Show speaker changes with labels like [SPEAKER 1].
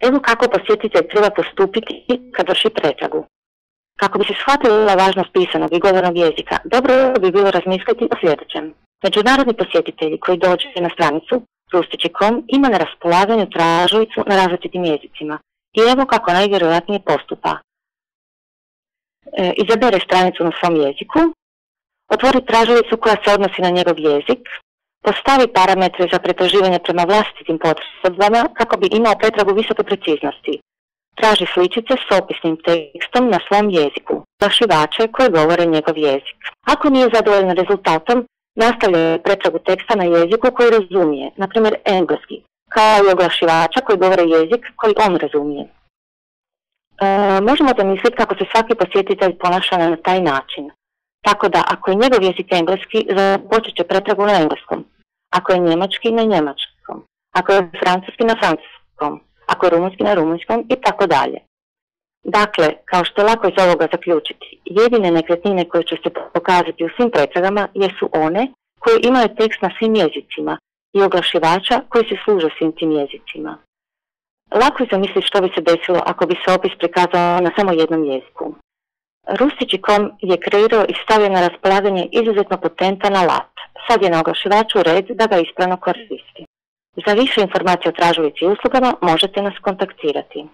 [SPEAKER 1] Evo kako posjetitelj treba postupiti kad vrši pretragu. Kako bi se shvatila važnost pisanog i govornog jezika, dobro bi bilo razmisliti o sljedećem. Međunarodni posjetitelji koji dođe na stranicu rustići.com ima na raspolaganju tražilicu na različitim jezicima. I evo kako najvjerojatnije postupa. Izabere stranicu na svom jeziku, otvori tražilicu koja se odnosi na njegov jezik, postavi parametre za pretraživanje prema vlastitim potrebama kako bi imao pretragu visoke preciznosti. Traži sličice s opisnim tekstom na svom jeziku, oglašivače koji govore njegov jezik. Ako nije zadovoljan rezultatom, nastavlja pretragu teksta na jeziku koji razumije, na primjer engleski, kao i oglašivača koji govore jezik koji on razumije. Možemo zamisliti kako se svaki posjetitelj ponaša na taj način. Tako da, ako je njegov jezik engleski, započet će pretragu na engleskom. Ako je njemački, na njemačkom. Ako je francuski, na francuskom. Ako je rumunjski, na rumunjskom i tako dalje. Dakle, kao što je lako iz ovoga zaključiti, jedine nekretnine koje će se pokazati u svim pretragama jesu one koje imaju tekst na svim jezicima i oglašivača koji se služe svim tim jezicima. Lako je zamisliti što bi se desilo ako bi se opis prikazao na samo jednom jeziku. Rustići.com je kreirao i stavio na raspolaganje izuzetno potentan alat. Sad je na oglašivaču red da ga ispravno koristi. Za više informacija o tražilici i uslugama možete nas kontaktirati.